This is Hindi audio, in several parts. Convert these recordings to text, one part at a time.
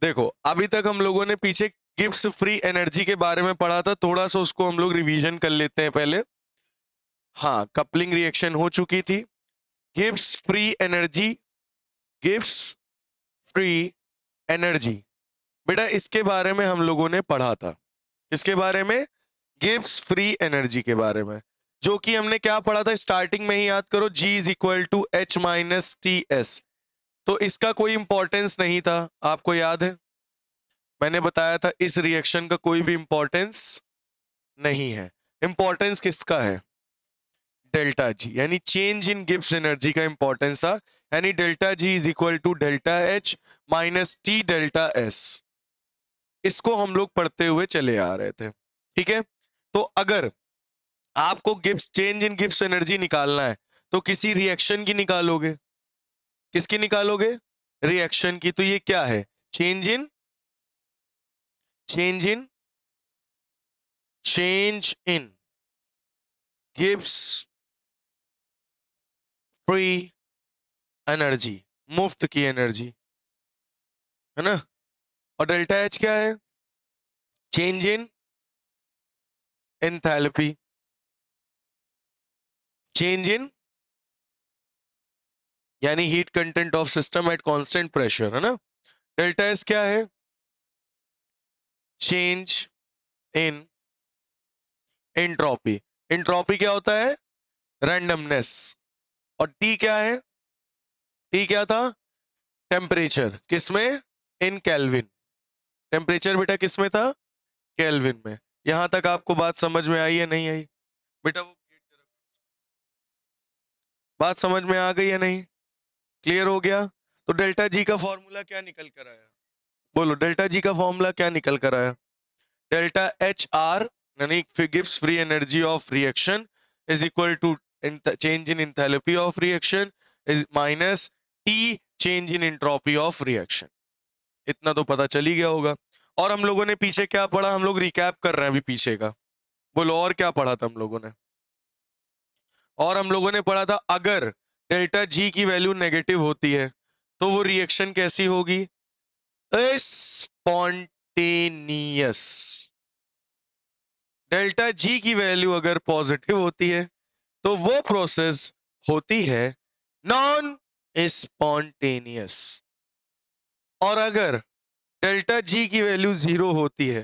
देखो अभी तक हम लोगों ने पीछे गिब्स फ्री एनर्जी के बारे में पढ़ा था, थोड़ा सा उसको हम लोग रिवीजन कर लेते हैं पहले। हाँ, कपलिंग रिएक्शन हो चुकी थी। Gibbs free energy, Gibbs free energy, बेटा इसके बारे में हम लोगों ने पढ़ा था। इसके बारे में गिब्स फ्री एनर्जी के बारे में, जो कि हमने क्या पढ़ा था स्टार्टिंग में ही याद करो, G is equal to H minus T S. तो इसका कोई इंपॉर्टेंस नहीं था, आपको याद है मैंने बताया था इस रिएक्शन का कोई भी इंपॉर्टेंस नहीं है। इंपॉर्टेंस किसका है? डेल्टा जी, यानी चेंज इन गिब्स एनर्जी का इंपॉर्टेंस था, यानी delta G is equal to delta H minus T delta S. इसको हम लोग पढ़ते हुए चले आ रहे थे, ठीक है। तो अगर आपको Gibbs change in Gibbs energy निकालना है तो किसी रिएक्शन की निकालोगे। किसकी निकालोगे? रिएक्शन की। तो ये क्या है? Change in change in change in Gibbs free energy, मुफ्त की एनर्जी, है ना। और डेल्टा एच क्या है? Change in enthalpy, change in यानी heat content of system at constant pressure, है ना। डेल्टा एस क्या है? Change in entropy. एंट्रोपी क्या होता है? रैंडमनेस। और टी क्या है? टी क्या था? टेम्परेचर। किसमें? इन केल्विन। टेम्परेचर बेटा किसमें था? केल्विन में। यहां तक आपको बात समझ में आई है नहीं आई? बेटा वो बात समझ में आ गई है नहीं? क्लियर हो गया? तो डेल्टा जी का फॉर्मूला क्या निकल कर आया? बोलो, डेल्टा जी का फॉर्मूला क्या निकल कर आया? डेल्टा एच आर यानी Gibbs free energy of reaction is equal to change in enthalpy of reaction is minus T change in entropy of reaction. इतना तो पता चल ही गया होगा। और हम लोगों ने पीछे क्या पढ़ा? हम लोग रिकैप कर रहे हैं अभी पीछे का। बोलो और क्या पढ़ा था हम लोगों ने? और हम लोगों ने पढ़ा था अगर डेल्टा जी की वैल्यू नेगेटिव होती है तो वो रिएक्शन कैसी होगी? स्पॉन्टेनियस। डेल्टा जी की वैल्यू अगर पॉजिटिव होती है तो वो प्रोसेस होती है नॉन स्पॉन्टेनियस। और अगर डेल्टा जी की वैल्यू 0 होती है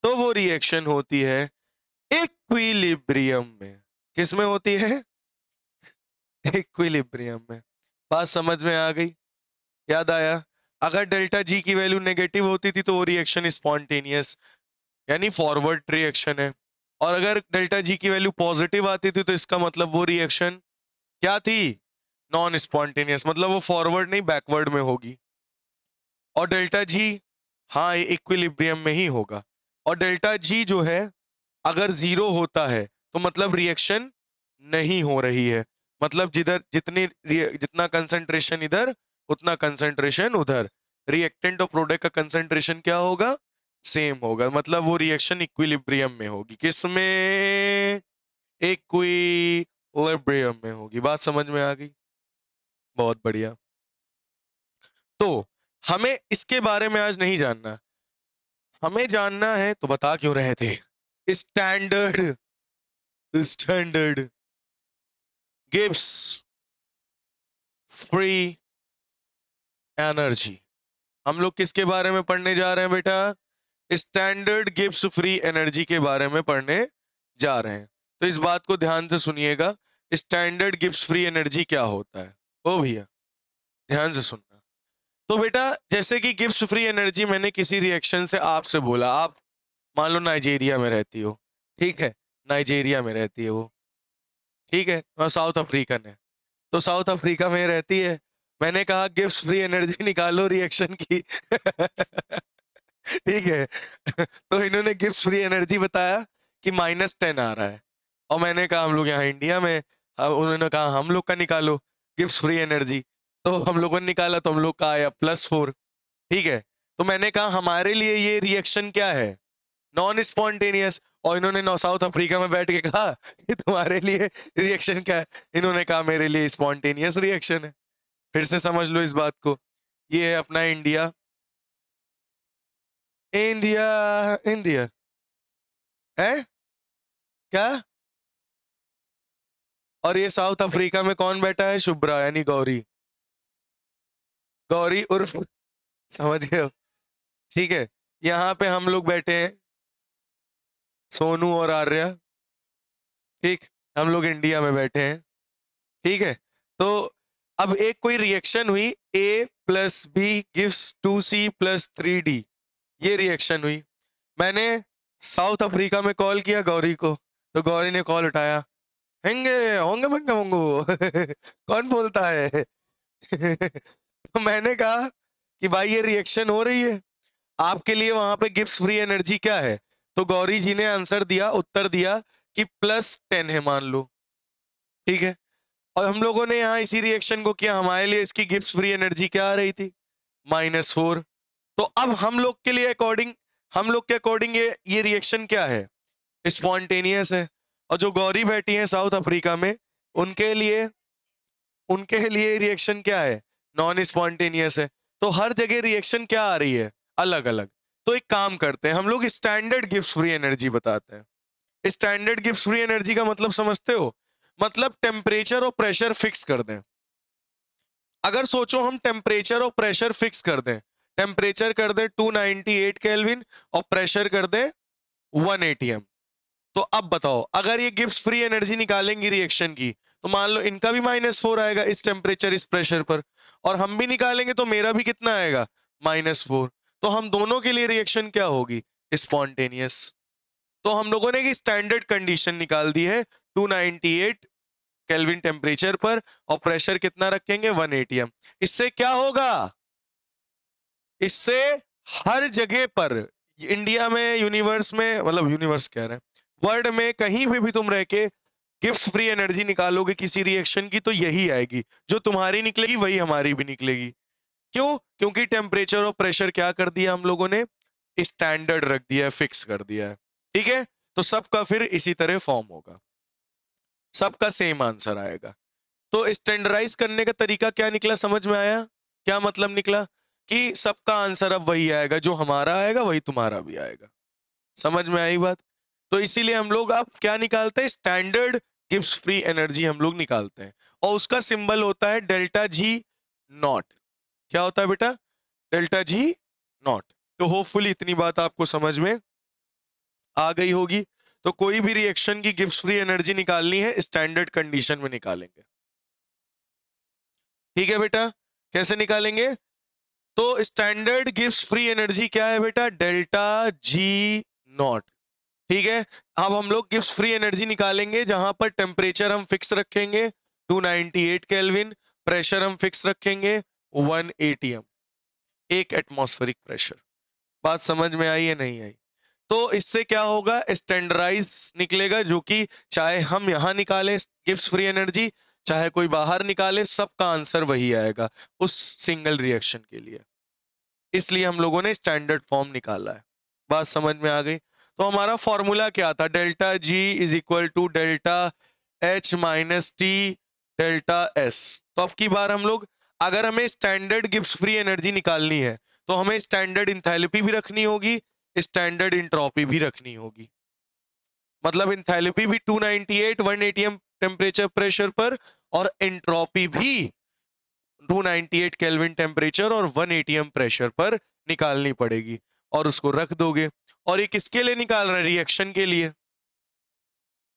तो वो रिएक्शन होती है इक्विलिब्रियम में। किस में होती है? इक्विलिब्रियम में। बात समझ में आ गई? याद आया? अगर डेल्टा जी की वैल्यू नेगेटिव होती थी तो वो रिएक्शन स्पॉन्टेनियस यानी फॉरवर्ड रिएक्शन है। और अगर डेल्टा जी की वैल्यू पॉजिटिव आती थी तो इसका मतलब वो रिएक्शन क्या थी? नॉन स्पॉन्टेनियस, मतलब वो फॉरवर्ड नहीं बैकवर्ड में होगी। और डेल्टा जी, हाँ, ये इक्विलिब्रियम में ही होगा। और डेल्टा जी जो है अगर 0 होता है तो मतलब रिएक्शन नहीं हो रही है, मतलब जिधर जितना कंसंट्रेशन इधर उतना कंसंट्रेशन उधर, रिएक्टेंट और प्रोडक्ट का कंसंट्रेशन क्या होगा? सेम होगा, मतलब वो रिएक्शन इक्विलिब्रियम में होगी। किसमें? इक्विलिब्रियम में होगी। बात समझ में आ गई? बहुत बढ़िया। तो हमें इसके बारे में आज नहीं जानना, हमें जानना है तो बता क्यों रहे थे? Standard standard Gibbs free energy. हम लोग किसके बारे में पढ़ने जा रहे हैं बेटा? स्टैंडर्ड गिब्स फ्री एनर्जी के बारे में पढ़ने जा रहे हैं। तो इस बात को ध्यान से सुनिएगा, स्टैंडर्ड गिब्स फ्री एनर्जी क्या होता है। ओ भैया ध्यान से सुनना। तो बेटा जैसे कि गिब्स फ्री एनर्जी, मैंने किसी रिएक्शन से आपसे बोला, आप मान लो नाइजीरिया में रहती हो, ठीक है, नाइजीरिया में रहती है वो, ठीक है, वह साउथ अफ्रीकन है, तो साउथ अफ्रीका में रहती है। मैंने कहा गिब्स फ्री एनर्जी निकालो रिएक्शन की ठीक है तो इन्होंने गिब्स फ्री एनर्जी बताया कि -10 आ रहा है। और मैंने कहा हम लोग यहाँ इंडिया में, उन्होंने कहा हम लोग का निकालो गिब्स फ्री एनर्जी। तो हम लोगों ने निकाला तो हम लोग का आया +4, ठीक है। तो मैंने कहा हमारे लिए ये रिएक्शन क्या है? Non spontaneous. और इन्होंने साउथ अफ्रीका में बैठ के कहा कि तुम्हारे लिए रिएक्शन क्या है? इन्होंने कहा मेरे लिए स्पॉन्टेनियस रिएक्शन है। फिर से समझ लो इस बात को, ये है अपना इंडिया, इंडिया, इंडिया है क्या? और ये साउथ अफ्रीका में कौन बैठा है? शुभ्रा यानी गौरी, गौरी उर्फ, समझ गए हो? ठीक है, यहाँ पे हम लोग बैठे हैं सोनू और आर्या, ठीक, हम लोग इंडिया में बैठे हैं, ठीक है। तो अब एक कोई रिएक्शन हुई, A plus B gives 2C plus 3D, ये रिएक्शन हुई। मैंने साउथ अफ्रीका में कॉल किया गौरी को, तो गौरी ने कॉल उठाया, हेंगे होंगे मंगे होंगो कौन बोलता है तो मैंने कहा कि भाई ये रिएक्शन हो रही है, आपके लिए वहां पे गिब्स फ्री एनर्जी क्या है? तो गौरी जी ने आंसर दिया, उत्तर दिया कि +10 है मान लो, ठीक है। और हम लोगों ने यहाँ इसी रिएक्शन को किया, हमारे लिए इसकी गिब्स फ्री एनर्जी क्या आ रही थी? -4। तो अब हम लोग के अकॉर्डिंग ये रिएक्शन क्या है? स्पॉन्टेनियस है। और जो गौरी बैठी है साउथ अफ्रीका में, उनके लिए उनके लिए रिएक्शन क्या है? नॉन स्पॉन्टेनियस है। तो हर जगह रिएक्शन क्या आ रही है? अलग अलग। तो एक काम करते हैं, हम लोग स्टैंडर्ड गिब्स फ्री एनर्जी बताते हैं। स्टैंडर्ड गिब्स फ्री एनर्जी का मतलब समझते हो? मतलब टेम्परेचर और प्रेशर फिक्स कर दें। अगर सोचो हम टेम्परेचर और प्रेशर फिक्स कर दें, टेम्परेचर कर दें 298 केल्विन और प्रेशर कर दें 1 atm, तो अब बताओ अगर ये गिब्स फ्री एनर्जी निकालेंगी रिएक्शन की, तो मान लो इनका भी -4 आएगा इस टेम्परेचर इस प्रेशर पर, और हम भी निकालेंगे तो मेरा भी कितना आएगा? -4। तो हम दोनों के लिए रिएक्शन क्या होगी? स्पॉन्टेनियस। तो हम लोगों ने स्टैंडर्ड कंडीशन निकाल दी है 298 केल्विन टेम्परेचर पर, और प्रेशर कितना रखेंगे? 1 atm। इससे क्या होगा? इससे हर जगह पर, इंडिया में, यूनिवर्स में, मतलब यूनिवर्स कह रहे हैं, वर्ल्ड में कहीं भी तुम रह के गिब्स फ्री एनर्जी निकालोगे किसी रिएक्शन की, तो यही आएगी, जो तुम्हारी निकलेगी वही हमारी भी निकलेगी। क्यों? क्योंकि टेम्परेचर और प्रेशर क्या कर दिया हम लोगों ने? स्टैंडर्ड रख दिया है, फिक्स कर दिया है, ठीक है। तो सबका फिर इसी तरह फॉर्म होगा, सबका सेम आंसर आएगा। तो स्टैंडर्डाइज करने का तरीका क्या निकला, समझ में आया? क्या मतलब निकला? कि सबका आंसर अब वही आएगा, जो हमारा आएगा वही तुम्हारा भी आएगा। समझ में आई बात? तो इसीलिए हम लोग अब क्या निकालते हैं? स्टैंडर्ड गिब्स फ्री एनर्जी हम लोग निकालते हैं, और उसका सिंबल होता है डेल्टा जी नॉट। क्या होता है बेटा? Delta G not. तो होपफुली इतनी बात आपको समझ में आ गई होगी। तो कोई भी रिएक्शन की गिब्स फ्री एनर्जी निकालनी है, स्टैंडर्ड कंडीशन में निकालेंगे, ठीक है बेटा। कैसे निकालेंगे? तो स्टैंडर्ड गिब्स फ्री एनर्जी क्या है बेटा? डेल्टा जी नॉट, ठीक है। अब हम लोग गिब्स फ्री एनर्जी निकालेंगे जहां पर टेम्परेचर हम फिक्स रखेंगे 298 केल्विन, प्रेशर हम फिक्स रखेंगे 1 atm, एक एटमॉस्फेरिक प्रेशर। बात समझ में आई है नहीं आई? तो इससे क्या होगा? स्टैंडर्डाइज निकलेगा, जो कि चाहे हम यहां निकालें गिब्स फ्री एनर्जी, चाहे कोई बाहर निकाले, सबका आंसर वही आएगा उस सिंगल रिएक्शन के लिए। इसलिए हम लोगों ने स्टैंडर्ड फॉर्म निकाला है। बात समझ में आ गई? तो हमारा फॉर्मूला क्या था? Delta G is equal to delta H minus T delta S. तो अब की बार हम लोग, अगर हमें स्टैंडर्ड गिब्स फ्री एनर्जी निकालनी है, तो हमें स्टैंडर्ड इंथैल्पी भी रखनी होगी, स्टैंडर्ड इंट्रॉपी भी रखनी होगी। मतलब इंथैल्पी भी 298 1 atm टेम्परेचर प्रेशर पर, और एंट्रोपी भी 298 केल्विन टेम्परेचर और 1 atm प्रेशर पर निकालनी पड़ेगी, और उसको रख दोगे। और ये किसके लिए निकाल रहे हैं? रिएक्शन के लिए।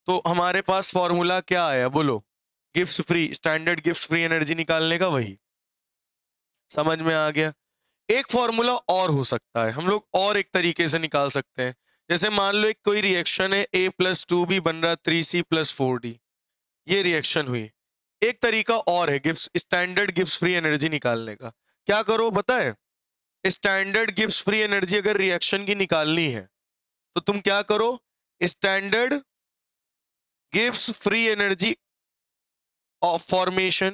तो हमारे पास फॉर्मूला क्या आया बोलो? Gibbs free, standard Gibbs free energy निकालने का वही। समझ में आ गया? एक फॉर्मूला और हो सकता है, हम लोग और एक तरीके से निकाल सकते हैं। जैसे मान लो एक कोई रिएक्शन है, A+2B बन रहा 3C+4D, ये रिएक्शन हुई। एक तरीका और है Gibbs, standard Gibbs free energy निकालने का। क्या करो पता है? स्टैंडर्ड गिब्स फ्री एनर्जी अगर रिएक्शन की निकालनी है, तो तुम क्या करो? Standard Gibbs free energy of formation,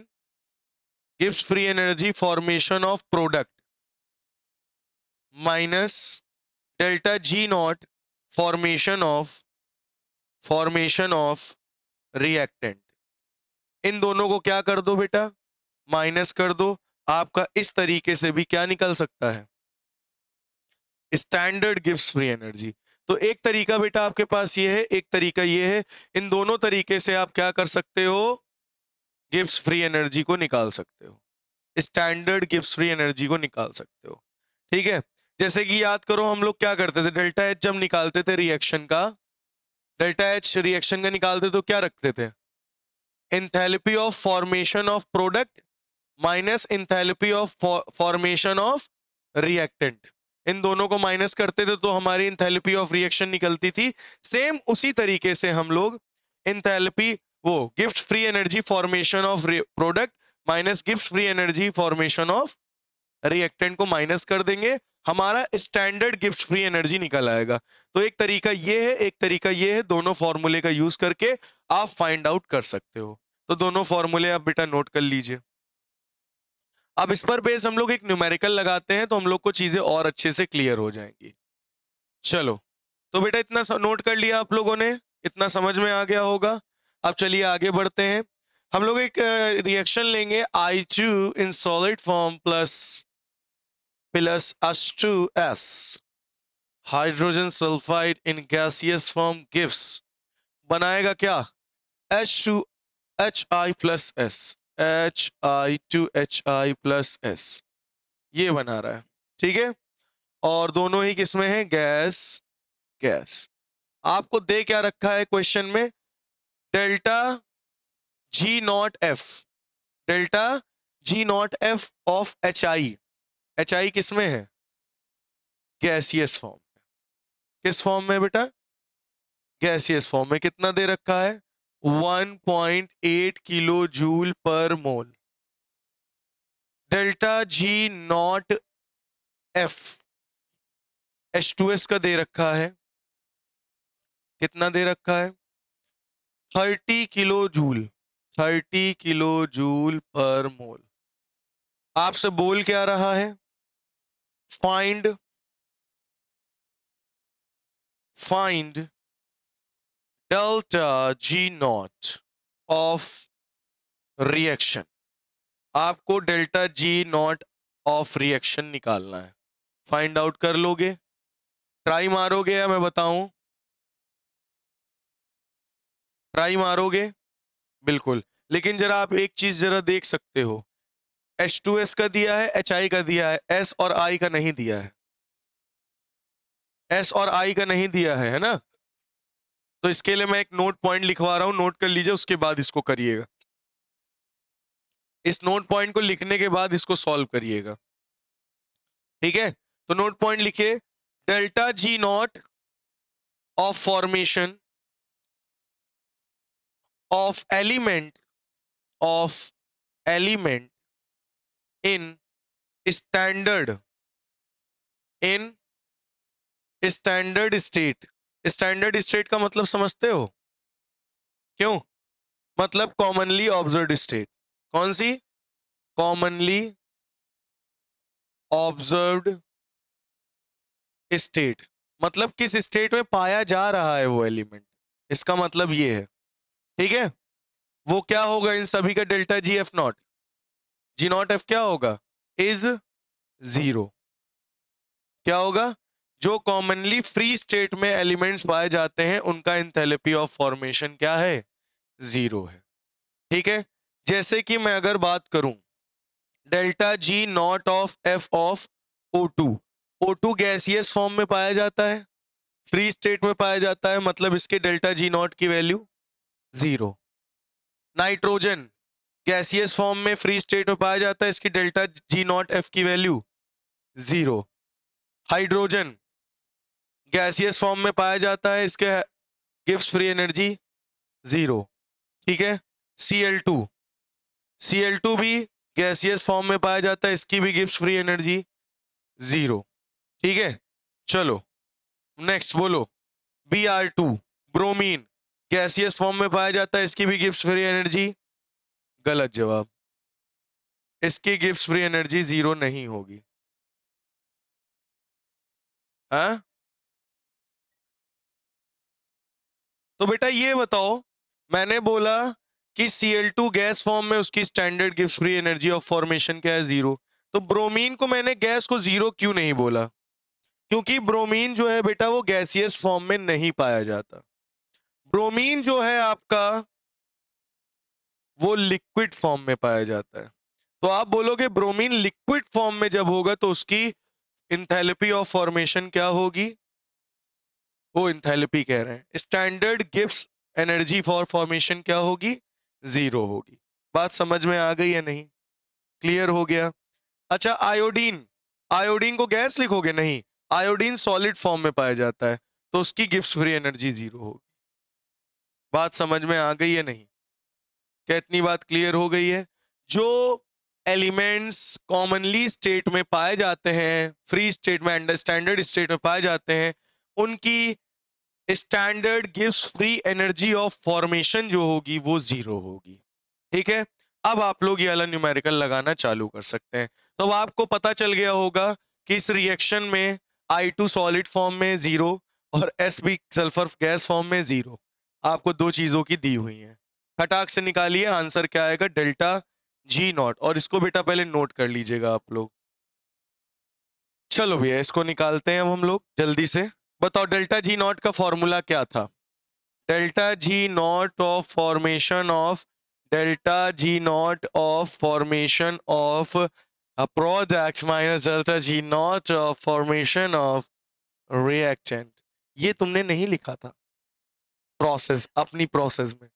Gibbs free energy formation of product minus delta G naught formation of reactant. इन दोनों को क्या कर दो बेटा? माइनस कर दो। आपका इस तरीके से भी क्या निकल सकता है? Standard gives free energy. तो एक तरीका बेटा आपके पास ये है, एक तरीका ये है। इन दोनों तरीके से आप क्या कर सकते हो, गिव्स फ्री एनर्जी को निकाल सकते हो, स्टैंडर्ड गिव्स फ्री एनर्जी को निकाल सकते हो। ठीक है, जैसे कि याद करो हम लोग क्या करते थे, डेल्टा एच जब निकालते थे रिएक्शन का, डेल्टा एच रिएक्शन का निकालते तो क्या रखते थे, enthalpy of formation of product minus enthalpy of formation of reactant. इन दोनों को माइनस करते थे तो हमारी एंथैल्पी ऑफ रिएक्शन निकलती थी। सेम उसी तरीके से हम लोग एंथैल्पी, वो gives free energy formation of product minus gives free energy formation of reactant को माइनस कर देंगे, हमारा स्टैंडर्ड गिव्स फ्री एनर्जी निकल आएगा। तो एक तरीका ये है, एक तरीका ये है, दोनों फॉर्मूले का यूज करके आप फाइंड आउट कर सकते हो। तो दोनों फॉर्मूले आप बेटा नोट कर लीजिए। अब इस पर बेस हम लोग एक न्यूमेरिकल लगाते हैं तो हम लोग को चीजें और अच्छे से क्लियर हो जाएंगी। चलो, तो बेटा इतना नोट कर लिया आप लोगों ने, इतना समझ में आ गया होगा। अब चलिए आगे बढ़ते हैं। हम लोग एक रिएक्शन लेंगे, I2 in solid form plus H2S hydrogen sulphide in gaseous form gives, बनाएगा क्या, H2HI plus S, Hi2HI plus S, ये बना रहा है। ठीक है, और दोनों ही किसमें है, गैस गैस। आपको दे क्या रखा है क्वेश्चन में, delta G not F, delta G not F of HI, HI किसमें है, गैसियस फॉर्म में। किस फॉर्म में बेटा, गैसियस फॉर्म में। कितना दे रखा है, 1.8 किलो जूल पर मोल। Delta G not F H2S का दे रखा है, कितना दे रखा है, 30 किलो जूल, 30 किलो जूल पर मोल। आपसे बोल क्या रहा है, find delta G naught of reaction. आपको delta G naught of reaction निकालना है। फाइंड आउट कर लोगे, ट्राई मारोगे या मैं बताऊं, ट्राई मारोगे बिल्कुल। लेकिन जरा आप एक चीज जरा देख सकते हो, H2S का दिया है, HI का दिया है, S और I का नहीं दिया है, S और I का नहीं दिया है ना। तो इसके लिए मैं एक नोट पॉइंट लिखवा रहा हूं, नोट कर लीजिए, उसके बाद इसको करिएगा। इस नोट पॉइंट को लिखने के बाद इसको सॉल्व करिएगा। ठीक है, तो नोट पॉइंट लिखिए, delta G naught of formation of element in standard state. Standard state का मतलब समझते हो, क्यों, मतलब कॉमनली ऑब्जर्व्ड स्टेट। कौन सी, कॉमनली ऑब्जर्व्ड स्टेट, मतलब किस स्टेट में पाया जा रहा है वो एलिमेंट, इसका मतलब ये है। ठीक है, वो क्या होगा इन सभी का, delta G F not, G not F क्या होगा, इज 0। क्या होगा, जो कॉमनली फ्री स्टेट में एलिमेंट्स पाए जाते हैं उनका एंथैल्पी ऑफ फॉर्मेशन क्या है, 0 है। ठीक है, जैसे कि मैं अगर बात करूं delta G naught of F of O2, O2 gaseous form में पाया जाता है, फ्री स्टेट में पाया जाता है, मतलब इसके डेल्टा G नॉट की वैल्यू 0। नाइट्रोजन गैसियस फॉर्म में फ्री स्टेट में पाया जाता है, इसकी डेल्टा G नॉट F की वैल्यू 0। हाइड्रोजन गैसियस फॉर्म में पाया जाता है, इसके गिव्स फ्री एनर्जी 0। ठीक है, Cl2 भी गैसियस फॉर्म में पाया जाता है, इसकी भी गिव्स फ्री एनर्जी 0। ठीक है, चलो नेक्स्ट बोलो, Br2 ब्रोमीन गैसियस फॉर्म में पाया जाता है, इसकी भी गिव्स फ्री एनर्जी, गलत जवाब, इसकी गिव्स फ्री एनर्जी 0 नहीं होगी। हाँ, तो बेटा ये बताओ, मैंने बोला कि Cl2 गैस फॉर्म में उसकी standard gives free energy of formation क्या है, 0। तो ब्रोमीन को मैंने गैस को 0 क्यों नहीं बोला, क्योंकि ब्रोमीन जो है बेटा वो गैसियस फॉर्म में नहीं पाया जाता। ब्रोमीन जो है आपका वो लिक्विड फॉर्म में पाया जाता है। तो आप बोलोगे ब्रोमीन लिक्विड फॉर्म में जब होगा तो उसकी इंथैल्पी ऑफ फॉर्मेशन क्या होगी? वो इंथैल्पी कह रहे हैं। Standard Gibbs energy for formation क्या होगी? 0 होगी। बात समझ में आ गई है नहीं? क्लियर हो गया? अच्छा, आयोडीन, आयोडीन को गैस लिखोगे? नहीं, आयोडीन सॉलिड फॉर्म में पाया जाता है, तो उसकी गिब्स फ्री एनर्जी 0 होगी। बात समझ में आ गई है नहीं? क्या इतनी बात क्लियर हो गई है? जो एलिमेंट्स कॉमनली स्टेट में पाए जाते हैं, फ्री स्टेट में एंड स्टैंडर्ड स्टेट में पाए जाते हैं, उनकी standard gives free energy of formation जो होगी वो 0 होगी। ठीक है, अब आप लोग ये वाला न्यूमेरिकल लगाना चालू कर सकते हैं। तो अब आपको पता चल गया होगा कि इस रिएक्शन में I2 सॉलिड फॉर्म में 0 और Sb सल्फर गैस फॉर्म में 0 आपको दो चीजों की दी हुई है। फटाक से निकालिए, आंसर क्या आएगा? Delta G naught. और इसको बेटा पहले नोट कर लीजिएगा आप लोग। चलो भैया इसको निकालते हैं अब हम लोग जल्दी से। बताओ डेल्टा जी नॉट का फॉर्मूला क्या था? Delta G naught of formation of delta G naught of formation of product minus delta G naught of formation of reactant. ये तुमने नहीं लिखा था प्रोसेस, अपनी प्रोसेस में।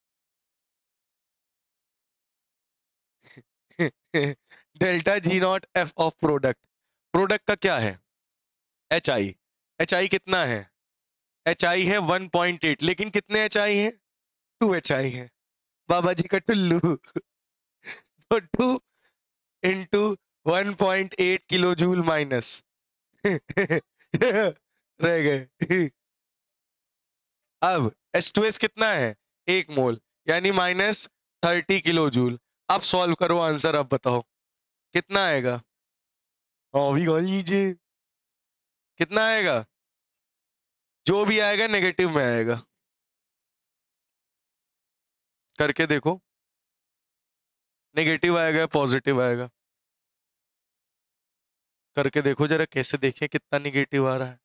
Delta G naught F of product, product का क्या है? H I. एच आई कितना है? एच आई है 1.8, लेकिन कितने एच आई है? 2 एच आई है। बाबा जी का टुल्लू। तो 2 इंटू 1.8 किलो जूल माइनस रह गए। अब H2S कितना है? 1 मोल, यानी -30 किलो जूल। अब सॉल्व करो आंसर, अब बताओ कितना आएगा? अभी मान लीजिए कितना आएगा? जो भी आएगा नेगेटिव में आएगा। करके देखो, नेगेटिव आएगा पॉजिटिव आएगा? करके देखो जरा, कैसे देखें कितना नेगेटिव आ रहा है।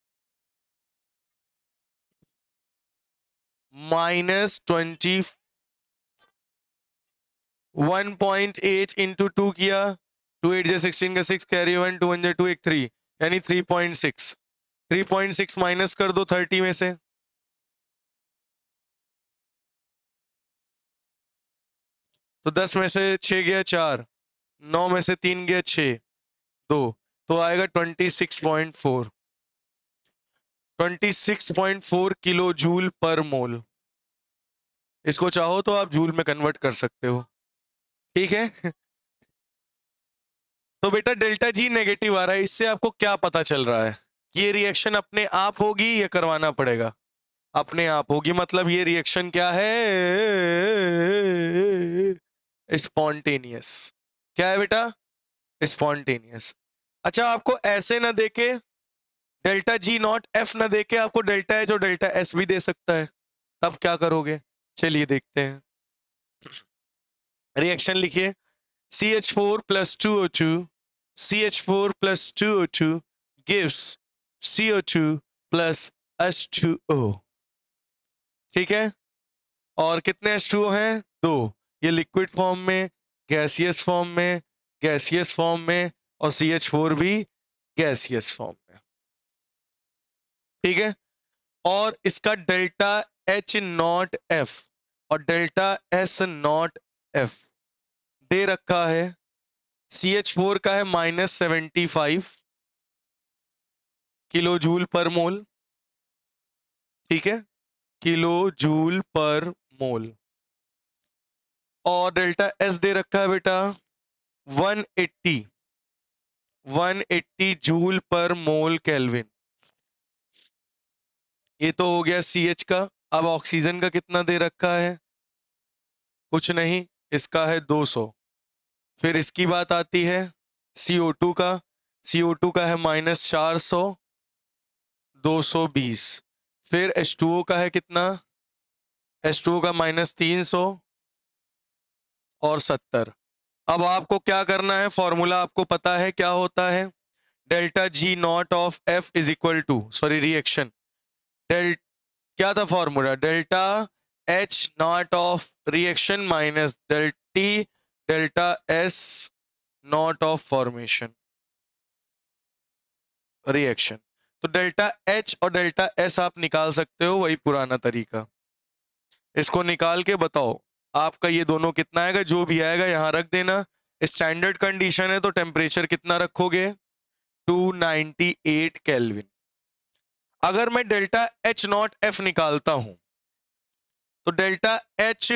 -20, 1.8 इंटू 2 किया, 2 8 16 का 6 कैरी 1 2 1 2 1 3, यानी 3.6। 3.6 माइनस कर दो 30 में से, तो 10 में से 6 गया 4, 9 में से 3 गया 6, 2, तो आएगा 26.4। 26.4 किलो जूल पर मोल। इसको चाहो तो आप जूल में कन्वर्ट कर सकते हो। ठीक है। तो बेटा डेल्टा जी नेगेटिव आ रहा है, इससे आपको क्या पता चल रहा है? ये रिएक्शन अपने आप होगी या करवाना पड़ेगा? अपने आप होगी, मतलब ये रिएक्शन क्या है? स्पॉन्टेनियस। क्या है बेटा? स्पॉन्टेनियस। अच्छा, आपको ऐसे ना देके, डेल्टा जी नॉट एफ ना देके आपको डेल्टा एच और डेल्टा एस भी दे सकता है, तब क्या करोगे? चलिए देखते हैं। रिएक्शन लिखिए, CH4 plus 2O2, CH4 plus 2O2 gives CO2 plus H2O। ठीक है, और कितने H2O हैं? 2। ये लिक्विड फॉर्म में, गैसियस फॉर्म में, गैसियस फॉर्म में, और CH4 भी गैसियस फॉर्म में। ठीक है, और इसका डेल्टा H नॉट F और डेल्टा S नॉट F दे रखा है। CH4 का है -75 किलो जूल पर मोल। ठीक है, किलो जूल पर मोल। और डेल्टा एस दे रखा है बेटा 180 जूल पर मोल केल्विन। ये तो हो गया CH का। अब ऑक्सीजन का कितना दे रखा है? कुछ नहीं, इसका है 200। फिर इसकी बात आती है CO2 का। CO2 का है -400, 220। फिर H2O का है कितना? H2O का -300 और 70। अब आपको क्या करना है? फॉर्मूला आपको पता है क्या होता है? Delta G naught of F is equal to, sorry reaction, del क्या था formula, delta H naught of reaction minus delta S naught of formation reaction. तो डेल्टा एच और डेल्टा एस आप निकाल सकते हो, वही पुराना तरीका। इसको निकाल के बताओ आपका ये दोनों कितना आएगा, जो भी आएगा यहां रख देना। स्टैंडर्ड कंडीशन है तो टेम्परेचर कितना रखोगे, 298 केल्विन। अगर मैं डेल्टा एच नॉट एफ निकालता हूं तो delta H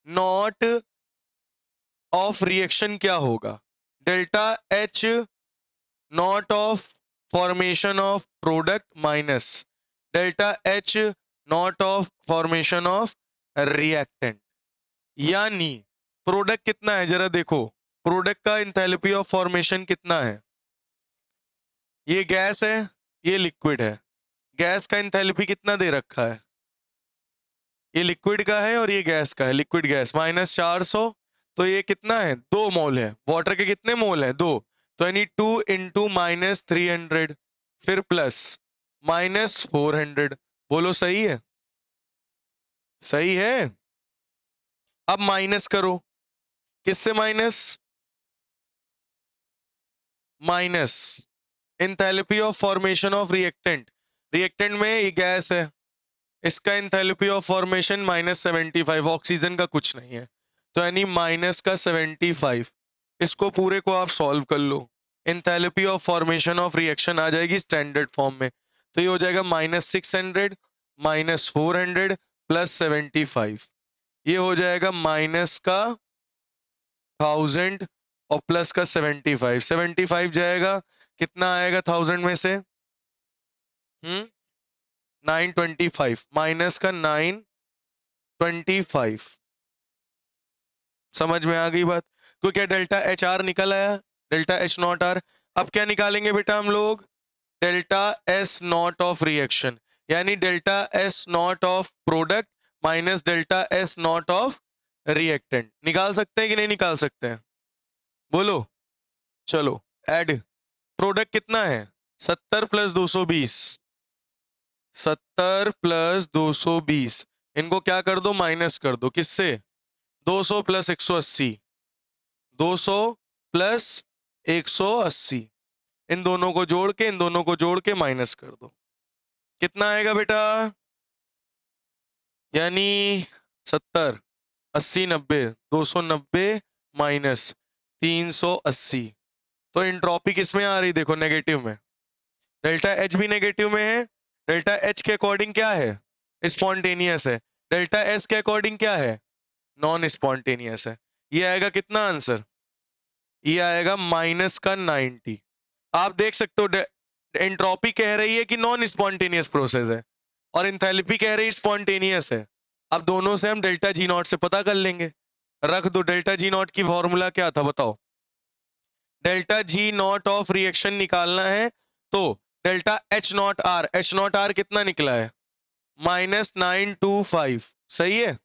naught of reaction क्या होगा, delta H naught of formation of product minus delta H naught of formation of reactant. यानी प्रोडक्ट कितना है जरा देखो, प्रोडक्ट का इंथैल्पी ऑफ फॉर्मेशन कितना है, ये गैस है ये लिक्विड है, गैस का इंथैल्पी कितना दे रखा है, ये लिक्विड का है और ये गैस का है, लिक्विड गैस -400। तो ये कितना है, 2 मोल है। वाटर के कितने मोल है, 2। तो यानी 2 इंटू -300 फिर प्लस -400। बोलो सही है, सही है। अब माइनस करो, किससे minus, minus enthalpy of formation of reactant. Reactant में ये गैस है, इसका इंथैल्पी ऑफ फॉर्मेशन -75, ऑक्सीजन का कुछ नहीं है, तो यानी -75। इसको पूरे को आप सॉल्व कर लो, enthalpy of formation of reaction आ जाएगी स्टैंडर्ड फॉर्म में। तो ये हो जाएगा -600 -400 +75, ये हो जाएगा माइनस का 1000 और प्लस का 75। 75 जाएगा, कितना आएगा 1000 में से, 925 माइनस का 925। समझ में आ गई बात, तो क्या डेल्टा एच आर निकल आया, डेल्टा एच नॉट आर। अब क्या निकालेंगे बेटा हम लोग, delta S naught of reaction, यानी delta S naught of product minus delta S naught of reactant. निकाल सकते हैं कि नहीं निकाल सकते हैं, बोलो। चलो ऐड, प्रोडक्ट कितना है 70 + 220, 70 + 220, इनको क्या कर दो माइनस कर दो, किससे, 200 + 180, 200 + 180, इन दोनों को जोड़ के इन दोनों को जोड़ के माइनस कर दो, कितना आएगा बेटा, यानी 70 80 90 290 माइनस 380। तो एंट्रोपी किस में आ रही, देखो नेगेटिव में, डेल्टा एच भी नेगेटिव में है। डेल्टा एच के अकॉर्डिंग क्या है, स्पॉन्टेनियस है, डेल्टा एस के अकॉर्डिंग क्या है, नॉन स्पॉन्टेनियस है। ये आएगा कितना आंसर, ये आएगा -90। आप देख सकते हो एंट्रोपी कह रही है कि नॉन स्पॉन्टेनियस प्रोसेस है और इंथैल्पी कह रही है स्पॉन्टेनियस है। अब दोनों से हम डेल्टा जी नॉट से पता कर लेंगे, रख दो। डेल्टा जी नॉट की फॉर्मूला क्या था बताओ, delta G naught of reaction निकालना है तो delta H naught R, H naught R कितना निकला है -925, सही है।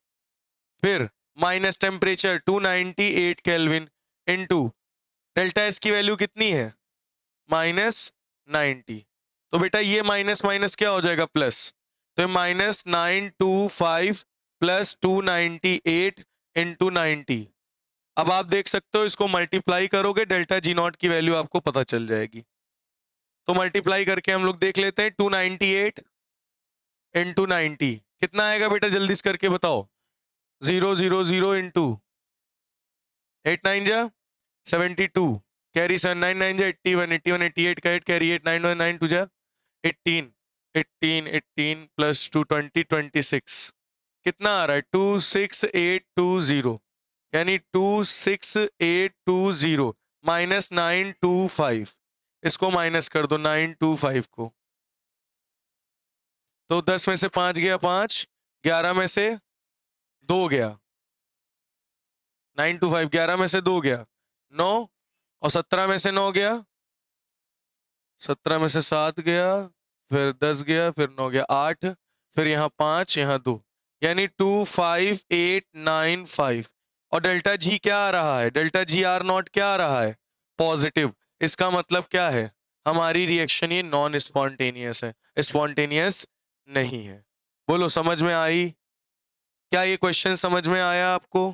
फिर minus temperature 298 kelvin into delta S की वैल्यू कितनी है -90। तो बेटा ये माइनस माइनस क्या हो जाएगा प्लस, तो -925 + 298 × 90। अब आप देख सकते हो इसको मल्टीप्लाई करोगे, डेल्टा जी नॉट की वैल्यू आपको पता चल जाएगी। तो मल्टीप्लाई करके हम लोग देख लेते हैं, 298 × 90 कितना आएगा बेटा, जल्दी से करके बताओ, 0 0 0 इंटू 8 9 जा 72, कैरी 7 9 9 जा 81 81 88 का 8 कैरी 8 9 9 2 जा 18 18 18 + 2 20 26, कितना आ रहा है 26820, यानी 26820 -925, इसको माइनस कर दो 925 को, तो 10 में से 5 गया 5, 11 में से 2 गया, 925 11 में से 2 गया 9, और 17 में से 9 गया, 17 में से 7 गया, फिर 10 गया, फिर 9 गया 8, फिर यहाँ 5 यहाँ 2, यानी 25895। और डेल्टा जी क्या आ रहा है, डेल्टा जी आर नॉट क्या आ रहा है, पॉजिटिव। इसका मतलब क्या है, हमारी रिएक्शन ये नॉन स्पॉन्टेनियस है, स्पॉन्टेनियस नहीं है। बोलो समझ में आई? क्या ये क्वेश्चन समझ में आया आपको?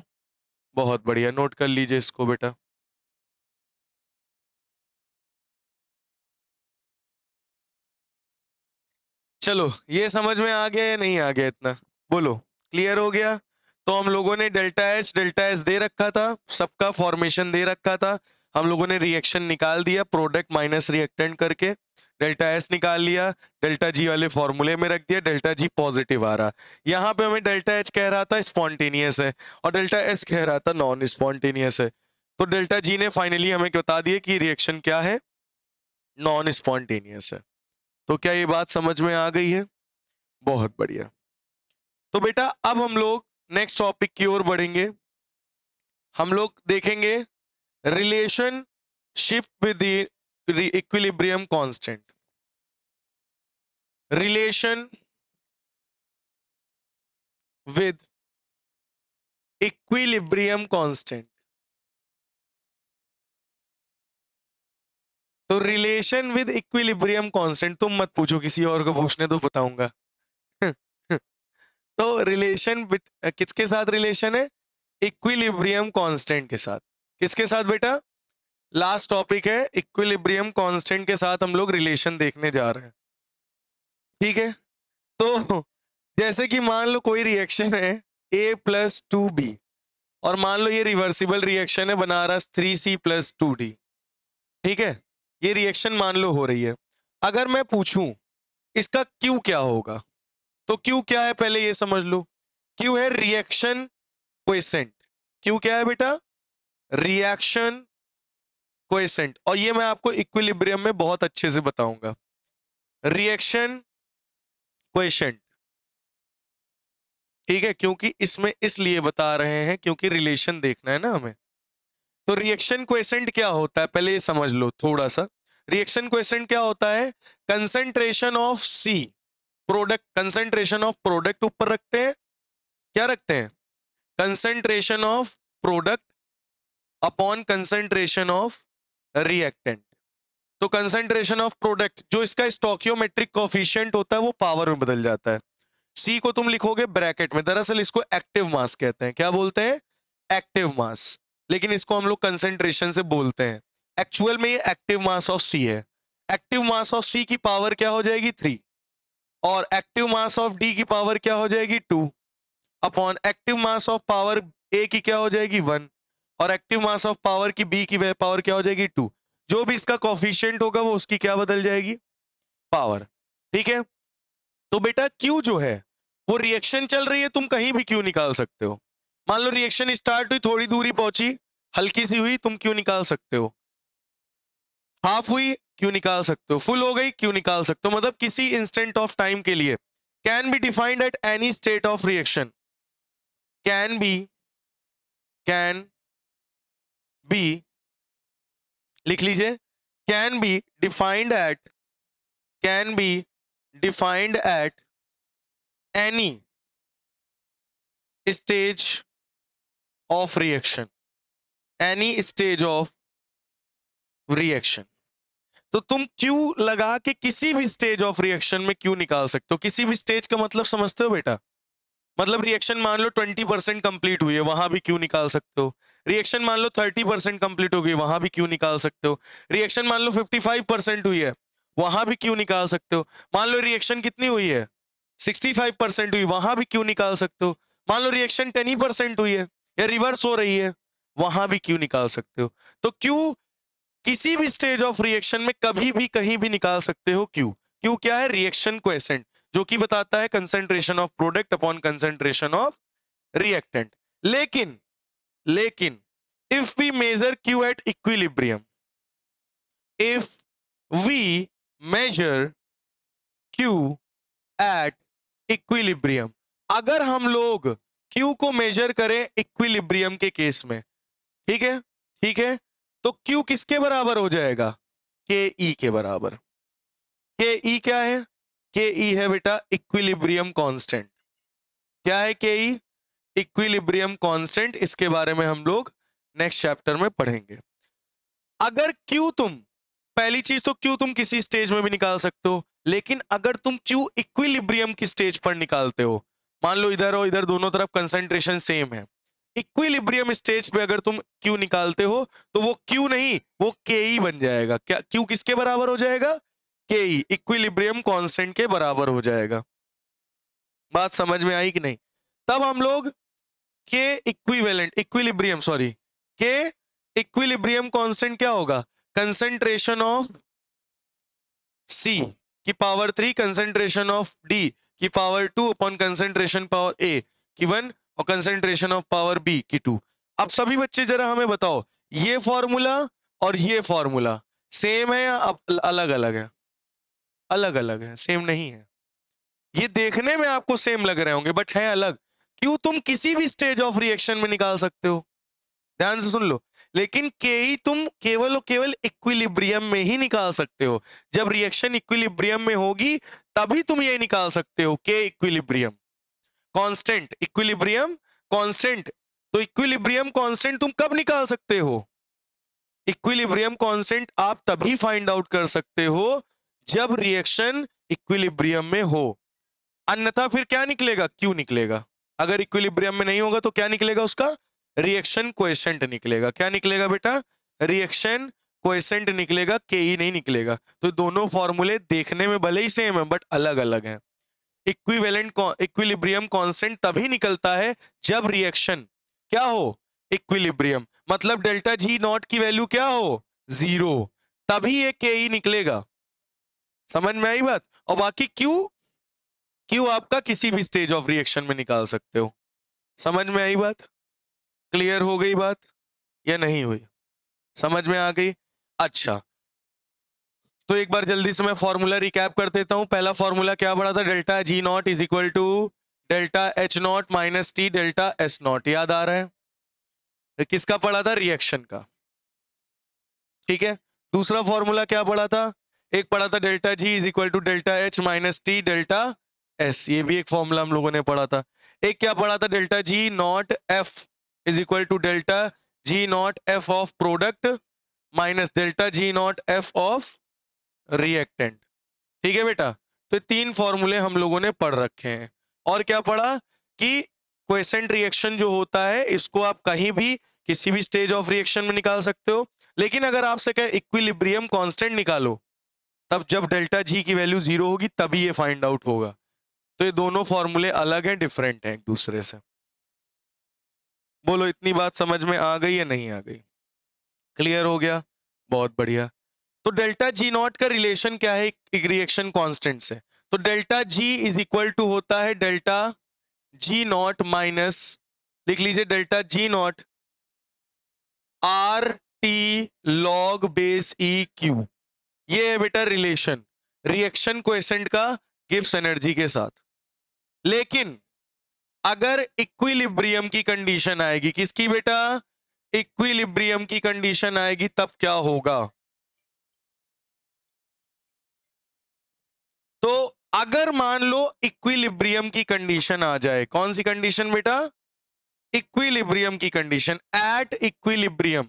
बहुत बढ़िया, नोट कर लीजिए इसको बेटा। चलो ये समझ में आ गया या नहीं आ गया इतना? बोलो क्लियर हो गया? तो हम लोगों ने डेल्टा एच दे रखा था, सबका फॉर्मेशन दे रखा था, हम लोगों ने रिएक्शन निकाल दिया प्रोडक्ट माइनस रिएक्टेंट करके, डेल्टा एस निकाल लिया, डेल्टा जी वाले फॉर्मूले में रख दिया, डेल्टा जी पॉजिटिव आ रहा। यहाँ पे हमें डेल्टा एच कह रहा था स्पॉन्टेनियस है और डेल्टा एस कह रहा था नॉन स्पॉन्टेनियस है। तो डेल्टा जी ने फाइनली हमें बता दिया कि रिएक्शन क्या है, नॉन स्पॉन्टेनियस है। तो क्या ये बात समझ में आ गई है? बहुत बढ़िया। तो बेटा अब हम लोग नेक्स्ट टॉपिक की ओर बढ़ेंगे। हम लोग देखेंगे relationship with the equilibrium constant. Relation with equilibrium constant. तो रिलेशन विद इक्विलिब्रियम कांस्टेंट तुम मत पूछो, किसी और को पूछने दो, बताऊंगा। तो रिलेशन किसके साथ रिलेशन है? इक्विलिब्रियम कांस्टेंट के साथ। किसके साथ बेटा? लास्ट टॉपिक है इक्विलिब्रियम कांस्टेंट के साथ हम लोग रिलेशन देखने जा रहे हैं। ठीक है, तो जैसे कि मान लो कोई रिएक्शन है A+2B और मान लो ये रिवर्सिबल रिएक्शन है, बना रहा 3C+2D। ठीक है, ये रिएक्शन मान लो हो रही है। अगर मैं पूछूं इसका क्यू क्या होगा, तो क्यू क्या है पहले ये समझ लो। क्यू है रिएक्शन कोएफिशिएंट। क्यू क्या है बेटा? Reaction coefficient. और ये मैं आपको इक्विलिब्रियम में बहुत अच्छे से बताऊंगा। रिएक्शन कोएफिशिएंट, ठीक है, क्योंकि इसमें इसलिए बता रहे हैं क्योंकि रिलेशन देखना है ना हमें। तो रिएक्शन कोएफिशिएंट क्या होता है पहले ये समझ लो थोड़ा सा। रिएक्शन कोएफिशिएंट क्या होता है? Concentration of C, product, concentration of product ऊपर रखते हैं, क्या रखते हैं? Concentration of product upon concentration of reactant. तो कंसंट्रेशन ऑफ प्रोडक्ट जो इसका स्टोकियोमेट्रिक कोफिशिएंट होता है वो पावर में बदल जाता है। सी को तुम लिखोगे ब्रैकेट में, दरअसल इसको एक्टिव मास कहते हैं। क्या बोलते हैं? Active mass. लेकिन इसको हम लोग कंसंट्रेशन से बोलते हैं, एक्चुअल में ये एक्टिव मास ऑफ सी है। एक्टिव मास ऑफ सी की पावर क्या हो जाएगी? 3। और एक्टिव मास ऑफ डी की पावर क्या हो जाएगी? 2 upon active mass of power A की क्या हो जाएगी? 1 और एक्टिव मास ऑफ पावर की बी की पावर क्या हो जाएगी? 2। जो भी इसका कोफिशिएंट होगा वो उसकी क्या बदल जाएगी? पावर। ठीक है, तो बेटा क्यू जो है वो रिएक्शन चल रही है, तुम कहीं भी क्यू निकाल सकते हो। मान लो रिएक्शन स्टार्ट हुई, थोड़ी दूरी पहुंची, हल्की सी हुई, तुम क्यू निकाल सकते हो। हाफ हुई, क्यू निकाल सकते हो। फुल हो गई, क्यू निकाल सकते हो। मतलब किसी इंस्टेंट ऑफ टाइम के लिए can be defined at any state of reaction. Can be लिख लीजिए, can be defined at any stage of reaction, any stage of reaction. तो तुम क्यू लगा के किसी भी स्टेज ऑफ रिएक्शन में क्यू निकाल सकते हो। किसी भी स्टेज का मतलब समझते हो बेटा? मतलब रिएक्शन मान लो 20% कंप्लीट हुई है, वहां भी क्यू निकाल सकते हो। रिएक्शन मान लो 30% कंप्लीट हो गई, वहां भी क्यू निकाल सकते हो। रिएक्शन मान लो 55% हुई है, वहां भी क्यू निकाल सकते हो। मान लो रिएक्शन कितनी हुई है? 65% हुई, वहां भी क्यू निकाल सकते हो। मान लो रिएक्शन 10% हुई है या रिवर्स हो रही है, वहां भी क्यू निकाल सकते हो। तो क्यू किसी भी स्टेज ऑफ रिएक्शन में कभी भी कहीं भी निकाल सकते हो क्यू। क्यू क्या है? रिएक्शन कोएफिशिएंट, जो कि बताता है concentration of product upon concentration of reactant. लेकिन if we measure Q at equilibrium, if we measure Q at equilibrium, अगर हम लोग क्यू को मेजर करें इक्विलिब्रियम के केस में, ठीक है, ठीक है, तो क्यू किसके बराबर हो जाएगा? के ई के बराबर। के ई क्या है? के ई है बेटा इक्विलिब्रियम कांस्टेंट। क्या है के ई? Equilibrium constant. इसके बारे में हम लोग नेक्स्ट चैप्टर में पढ़ेंगे। अगर क्यू तुम पहली चीज तो क्यू तुम किसी स्टेज में भी निकाल सकते हो, लेकिन अगर तुम क्यू इक्विलिब्रियम की स्टेज पर निकालते हो, मान लो इधर और इधर दोनों तरफ कंसंट्रेशन सेम है, इक्विलिब्रियम स्टेज पे अगर तुम क्यू निकालते हो तो वो क्यू नहीं, वो के ई बन जाएगा। क्या क्यू किसके बराबर हो जाएगा? के ई, इक्विलिब्रियम कांस्टेंट के बराबर हो जाएगा। बात समझ में आई कि नहीं? तब हम लोग के इक्विलिब्रियम कांस्टेंट क्या होगा? कंसंट्रेशन ऑफ सी की पावर 3 कंसंट्रेशन ऑफ डी की power 2 upon concentration power A की 1 और कंसंट्रेशन ऑफ पावर बी की 2। अब सभी बच्चे जरा हमें बताओ, ये फॉर्मूला और ये फॉर्मूला सेम है या अलग अलग है? अलग अलग है, सेम नहीं है। ये देखने में आपको सेम लग रहे होंगे बट है अलग। क्यों? तुम किसी भी स्टेज ऑफ रिएक्शन में निकाल सकते हो, ध्यान से सुन लो, लेकिन के ही तुम केवल और केवल इक्विलिब्रियम में ही निकाल सकते हो। जब रिएक्शन इक्विलिब्रियम में होगी तभी तुम ये निकाल सकते हो, के इक्विलिब्रियम कांस्टेंट, इक्विलिब्रियम कांस्टेंट। तो इक्विलिब्रियम कांस्टेंट तुम कब निकाल सकते हो? इक्विलिब्रियम कांस्टेंट आप तभी फाइंड आउट कर सकते हो जब रिएक्शन इक्विलिब्रियम में हो, अन्यथा फिर क्या निकलेगा? क्यू निकलेगा। अगर इक्विलिब्रियम में नहीं होगा तो क्या निकलेगा? उसका रिएक्शन कोएफिशिएंट निकलेगा। क्या निकलेगा बेटा? रिएक्शन कोएफिशिएंट निकलेगा, के ई नहीं निकलेगा। तो दोनों फॉर्मूले देखने में भले ही सेम है बट अलग अलग हैं। इक्विलिब्रियम कांस्टेंट तभी निकलता है जब रिएक्शन क्या हो? इक्विलिब्रियम, मतलब डेल्टा जी नॉट की वैल्यू क्या हो? 0, तभी ये के ई निकलेगा। समझ में आई बात? और बाकी क्यू आपका किसी भी स्टेज ऑफ रिएक्शन में निकाल सकते हो। समझ में आई बात? क्लियर हो गई बात या नहीं हुई? समझ में आ गई? अच्छा, तो एक बार जल्दी से मैं फॉर्मूला रिकैप कर देता हूं। पहला फॉर्मूला क्या पढ़ा था? Delta G naught is equal to delta H naught minus T delta S naught. याद आ रहा है? किसका पढ़ा था? रिएक्शन का। ठीक है, दूसरा फॉर्मूला क्या पढ़ा था? एक पढ़ा था delta G is equal to delta H minus T delta S, ये भी एक फॉर्मूला हम लोगों ने पढ़ा था। एक क्या पढ़ा था? Delta G naught F is equal to delta G naught F of product minus delta G naught F of reactant. ठीक है बेटा, तो 3 फॉर्मूले हम लोगों ने पढ़ रखे हैं। और क्या पढ़ा कि क्वेसेंट रिएक्शन जो होता है इसको आप कहीं भी किसी भी स्टेज ऑफ रिएक्शन में निकाल सकते हो, लेकिन अगर आपसे कहे इक्विलिब्रियम कांस्टेंट निकालो, तब जब डेल्टा जी की वैल्यू 0 होगी तभी ये फाइंड आउट होगा। तो ये दोनों फॉर्मूले अलग हैं, डिफरेंट हैं एक दूसरे से। बोलो, इतनी बात समझ में आ गई या नहीं आ गई? क्लियर हो गया? बहुत बढ़िया। तो डेल्टा जी नॉट का रिलेशन क्या है एक रिएक्शन कांस्टेंट से? तो delta G is equal to होता है डेल्टा जी नॉट माइनस, लिख लीजिए, delta G naught R T log base E Q. ये है बेटा रिलेशन रिएक्शन कोएफिशिएंट का गिब्स एनर्जी के साथ। लेकिन अगर इक्विलिब्रियम की कंडीशन आएगी, किसकी बेटा? इक्विलिब्रियम की कंडीशन आएगी, तब क्या होगा? तो अगर मान लो इक्विलिब्रियम की कंडीशन आ जाए, कौन सी कंडीशन बेटा? इक्विलिब्रियम की कंडीशन। एट इक्विलिब्रियम,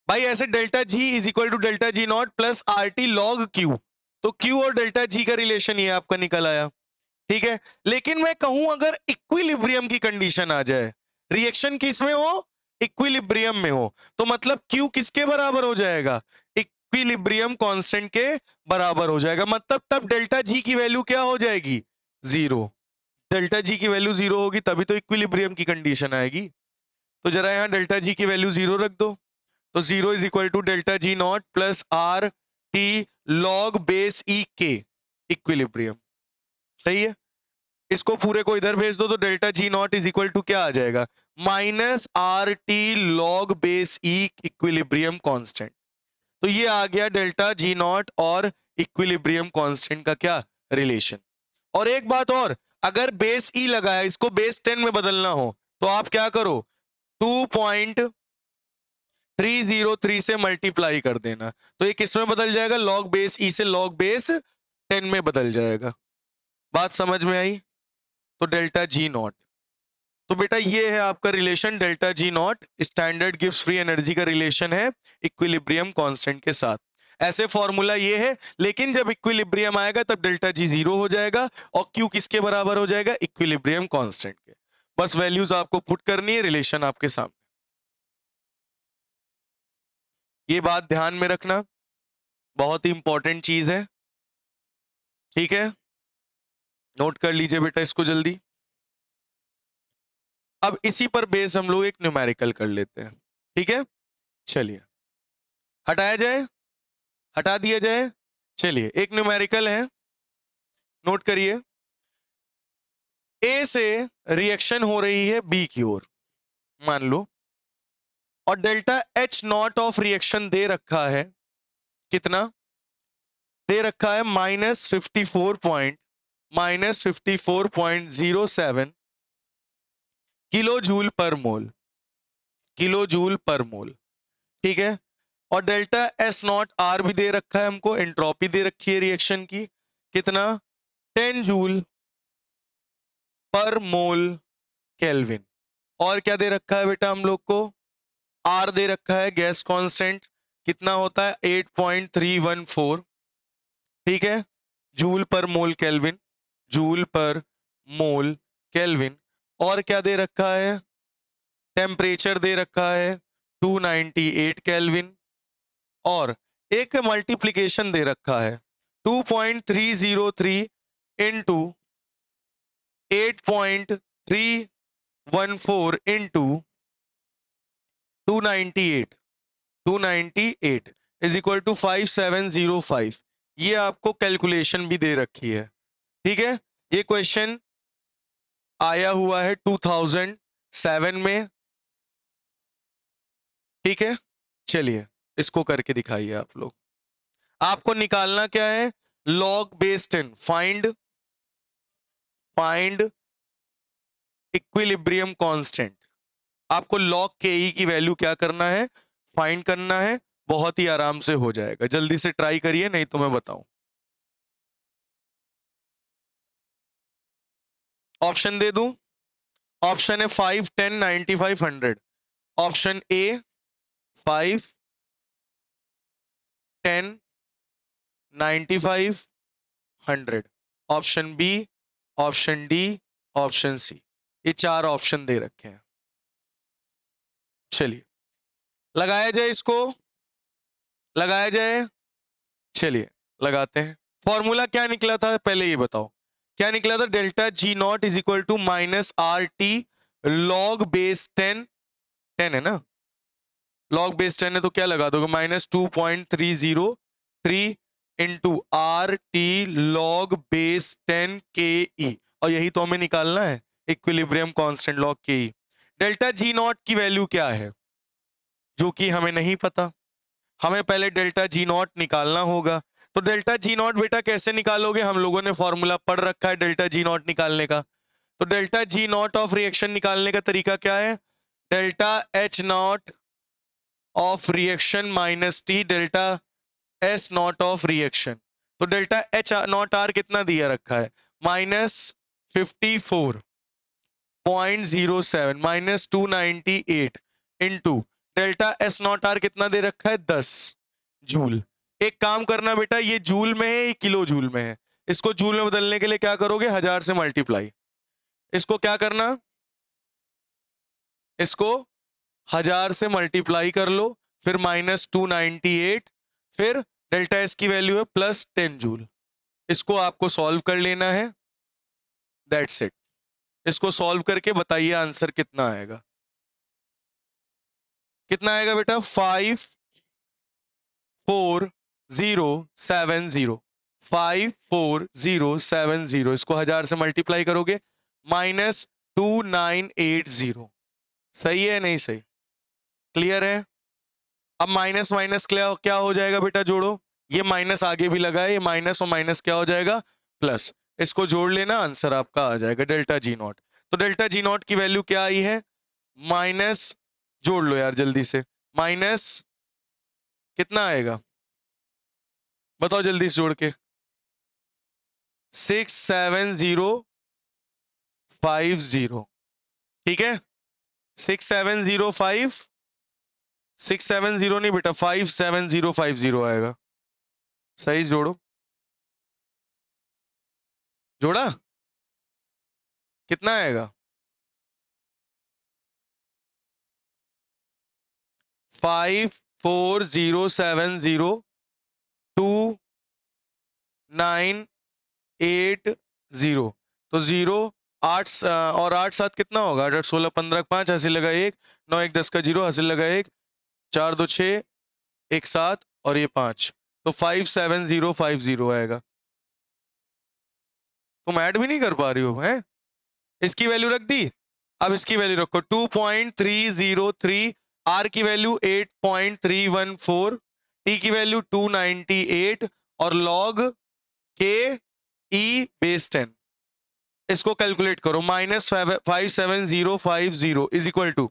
भाई ऐसे delta G is equal to delta G naught plus R T log Q, तो क्यू और डेल्टा जी का रिलेशन ये आपका निकल आया। ठीक है, लेकिन मैं कहूं अगर इक्विलिब्रियम की कंडीशन आ जाए, रिएक्शन किस में हो? इक्विलिब्रियम में हो, तो मतलब क्यू किसके बराबर हो जाएगा? इक्विलिब्रियम कांस्टेंट के बराबर हो जाएगा। मतलब तब डेल्टा जी की वैल्यू क्या हो जाएगी? 0। डेल्टा जी की वैल्यू 0 होगी तभी तो इक्विलिब्रियम की कंडीशन आएगी। तो जरा यहां डेल्टा जी की वैल्यू 0 रख दो, तो 0 is equal to delta G naught plus R T log base e के इक्विलिब्रियम। सही है, इसको पूरे को इधर भेज दो तो delta G naught is equal to क्या आ जाएगा? Minus R T log base e equilibrium constant. तो ये आ गया डेल्टा जी नॉट और इक्विलिब्रियम कांस्टेंट का क्या रिलेशन। और एक बात और, अगर बेस ई लगाया, इसको बेस 10 में बदलना हो तो आप क्या करो? 2.303 से मल्टीप्लाई कर देना, तो ये किस में बदल जाएगा? लॉग बेस ई से लॉग बेस 10 में बदल जाएगा। बात समझ में आई? तो डेल्टा जी नॉट, तो बेटा ये है आपका relation delta G not, standard gives free energy का रिलेशन है इक्विलिब्रियम कांस्टेंट के साथ। ऐसे फॉर्मूला ये है, लेकिन जब इक्विलिब्रियम आएगा तब डेल्टा जी 0 हो जाएगा और क्यू किसके बराबर हो जाएगा, इक्विलिब्रियम कांस्टेंट के। बस वैल्यूज आपको पुट करनी है, रिलेशन आपके सामने। ये बात ध्यान में रखना, बहुत ही इंपॉर्टेंट चीज है, ठीक है। नोट कर लीजिए बेटा इसको जल्दी। अब इसी पर बेस हम लोग एक न्यूमेरिकल कर लेते हैं, ठीक है। चलिए हटाया जाए, हटा दिया जाए। चलिए एक न्यूमेरिकल है, नोट करिए। ए से रिएक्शन हो रही है बी की ओर, मान लो, और delta H naught of reaction दे रखा है, कितना दे रखा है, -54.07 किलो जूल पर मोल, किलो जूल पर मोल, ठीक है। और डेल्टा एस नॉट आर भी दे रखा है हमको, एंट्रोपी दे रखी है रिएक्शन की, कितना 10 जूल पर मोल केल्विन। और क्या दे रखा है बेटा हम लोग को, आर दे रखा है गैस कांस्टेंट, कितना होता है 8.314, ठीक है, जूल पर मोल केल्विन, जूल पर मोल केल्विन। और क्या दे रखा है, टेम्परेचर दे रखा है 298 केल्विन, और एक मल्टीप्लिकेशन दे रखा है 2.303 into 8.314 into 298 is equal to 5705। ये आपको कैलकुलेशन भी दे रखी है, ठीक है। ये क्वेश्चन आया हुआ है 2007 में, ठीक है। चलिए इसको करके दिखाइए आप लोग। आपको निकालना क्या है, log base 10, find equilibrium constant. आपको लॉग के ई की वैल्यू क्या करना है, फाइंड करना है। बहुत ही आराम से हो जाएगा, जल्दी से ट्राई करिए, नहीं तो मैं बताऊं। ऑप्शन दे दूं, ऑप्शन है 5, 10, 95, 100। Option A 5, 10, 95, 100। Option B, option D, option C. ये 4 ऑप्शन दे रखे हैं। चलिए लगाया जाए इसको, लगाया जाए। चलिए लगाते हैं। फॉर्मूला क्या निकला था पहले ये बताओ, क्या निकला था, delta G naught is equal to -RT log base 10, 10 है ना, लॉग बेस 10 है तो क्या लगा दोगे, -2.303 into RT log base 10 KE, और यही तो हमें निकालना है, equilibrium constant log KE। Delta G naught की वैल्यू क्या है, जो कि हमें नहीं पता, हमें पहले डेल्टा जी नॉट निकालना होगा। तो डेल्टा जी नॉट बेटा कैसे निकालोगे, हम लोगों ने फॉर्मूला पढ़ रखा है डेल्टा जी नॉट निकालने का। तो delta G naught of reaction निकालने का तरीका क्या है, delta H naught of reaction minus T delta S naught of reaction. तो डेल्टा एच नॉट आर कितना दिया रखा है, -54.07 -298 into delta S naught R कितना दे रखा है 10 जूल। एक काम करना बेटा, ये जूल में है, ये किलो जूल में है, इसको जूल में बदलने के लिए क्या करोगे, 1000 से मल्टीप्लाई। इसको क्या करना, इसको 1000 से मल्टीप्लाई कर लो, फिर -298, फिर डेल्टा एस की वैल्यू है +10 जूल। इसको आपको सॉल्व कर लेना है, दैट्स इट। इसको सॉल्व करके बताइए आंसर कितना आएगा, कितना आएगा बेटा, 54070, 54070। इसको 1000 से मल्टीप्लाई करोगे -2980। सही है नहीं सही, क्लियर है। अब माइनस माइनस क्या हो जाएगा बेटा, जोड़ो, ये माइनस आगे भी लगा है, ये माइनस और माइनस क्या हो जाएगा, प्लस। इसको जोड़ लेना, आंसर आपका आ जाएगा डेल्टा जी नॉट। तो डेल्टा जी नॉट की वैल्यू क्या आई है, माइनस, जोड़ लो यार जल्दी से, माइनस कितना आएगा बताओ जल्दी से जोड़ के, 67050, ठीक है, 670 नहीं बेटा, 57050 आएगा। सही जोड़ो, जोड़ा कितना आएगा? 540702 980। तो 0 8 और 8 7 कितना होगा? 8 8 16 15 5 हासिल लगा 1, 9 1 10 का 0 हासिल लगा 1, 4 2 6 1 7 और ये 5, तो 57050 आएगा। तुम ऐड भी नहीं कर पा रही हो हैं? इसकी वैल्यू रख दी, अब इसकी वैल्यू रखो 2.303, आर की वैल्यू 8.314, टी की वैल्यू 298 और लॉग के ई बेस 10। इसको कैलकुलेट करो, -57050 इज इक्वल टू,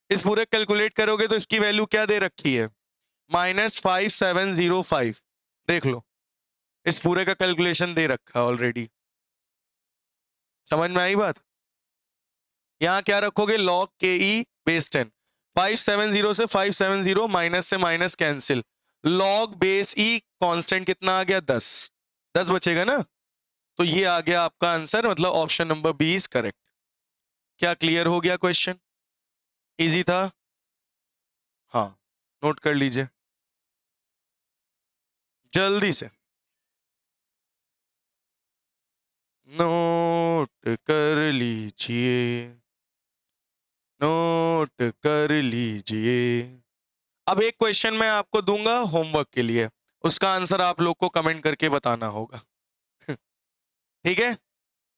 इस पूरे कैलकुलेट करोगे तो इसकी वैल्यू क्या दे रखी है? -5705। देख लो, इस पूरे का कैलकुलेशन दे रखा है ऑलरेडी। समझ में आई बात? यहां क्या रखोगे? लॉग के ई बेस 10। 570 से 570 माइनस से माइनस कैंसिल, लॉग बेस ई कांस्टेंट कितना आ गया? 10। 10 बचेगा ना, तो ये आ गया आपका आंसर, मतलब option number B is correct. क्या क्लियर हो गया क्वेश्चन? इजी था? हाँ, नोट कर लीजिए जल्दी से, नोट कर लीजिए, नोट कर लीजिए। अब एक क्वेश्चन मैं आपको दूंगा होमवर्क के लिए, उसका आंसर आप लोग को कमेंट करके बताना होगा। ठीक है,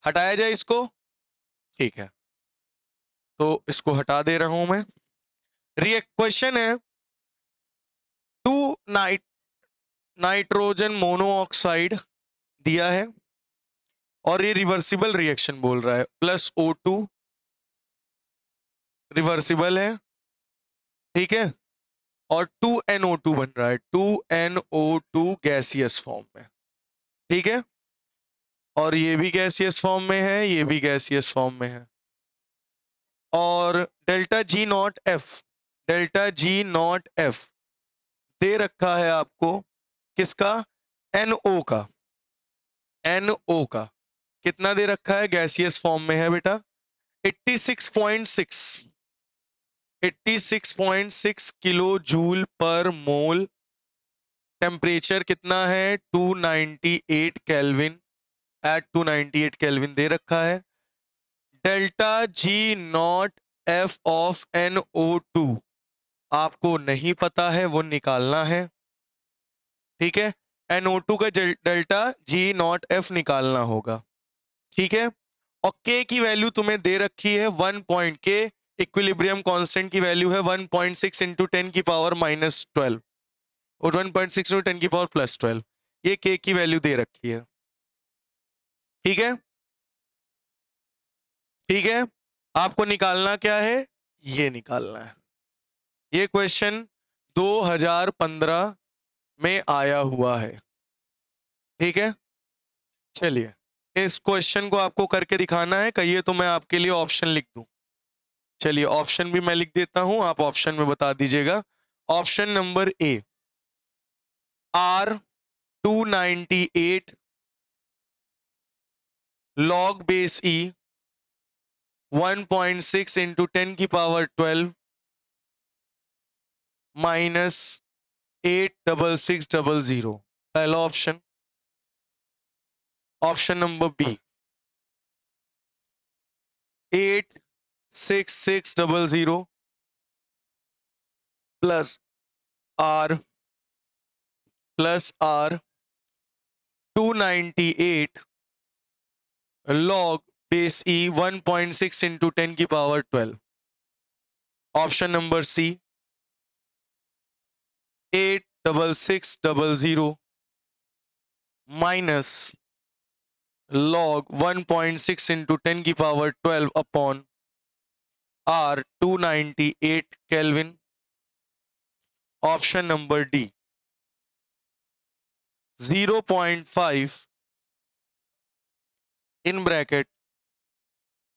हटाया जाए इसको? ठीक है, तो इसको हटा दे रहा हूं मैं। क्वेश्चन है, टू नाइट्रोजन मोनोऑक्साइड दिया है और ये रिवर्सिबल रिएक्शन बोल रहा है, +O2 रिवर्सिबल है, ठीक है, और 2NO2 बन रहा है, 2NO2 गैसियस फॉर्म में, ठीक है, और ये भी गैसियस फॉर्म में है, ये भी गैसियस फॉर्म में है, और ΔG0F, ΔG0F दे रखा है आपको, किसका? NO का, NO का कितना दे रखा है? गैसियस फॉर्म में है बेटा, 86.6, 86.6 किलो जूल पर मोल। टेम्परेचर कितना है? 298 केल्विन, एट 298 केल्विन दे रखा है। डेल्टा G0F ऑफ NO2 आपको नहीं पता है, वो निकालना है, ठीक है, NO2 का डेल्टा G0F निकालना होगा, ठीक है, और K की वैल्यू तुम्हें दे रखी है 1 पॉइंट, K इक्विलिब्रियम कांस्टेंट की वैल्यू है 1.6 इंटू 10 की पावर -12 और 1.6 इंटू 10 की पावर +12, ये K की वैल्यू दे रखी है, ठीक है, ठीक है। आपको निकालना क्या है? ये निकालना है, ये क्वेश्चन 2015 में आया हुआ है, ठीक है। चलिए, इस क्वेश्चन को आपको करके दिखाना है, कहिए तो मैं आपके लिए ऑप्शन लिख दूं। चलिए, ऑप्शन भी मैं लिख देता हूं, आप ऑप्शन में बता दीजिएगा। Option number A, R298 log base E 1.6 into 10 की पावर 12 माइनस 86600, पहला option. Option number B, 86600 plus R 298 log base ई 1.6 इंटू 10 की power 12। Option number C, 86600 minus log 1.6 into 10 की power 12 upon R 298 kelvin. Option number D, 0.5 in bracket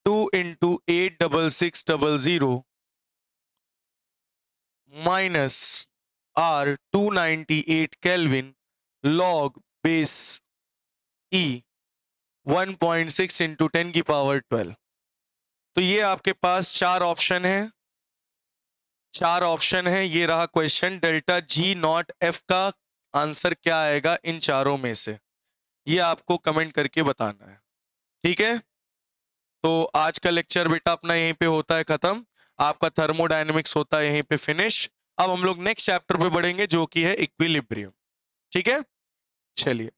2 into 86600 minus R 298 Kelvin log base E 1.6 into 10⁻12। तो ये आपके पास चार ऑप्शन है, ये रहा question. Delta G naught F का आंसर क्या आएगा इन चारों में से, ये आपको कमेंट करके बताना है, ठीक है। तो आज का लेक्चर बेटा अपना यहीं पे होता है खत्म, आपका थर्मोडायनेमिक्स होता है यहीं पे फिनिश। अब हम लोग नेक्स्ट चैप्टर पे बढ़ेंगे जो कि है इक्विलिब्रियम, ठीक है। चलिए।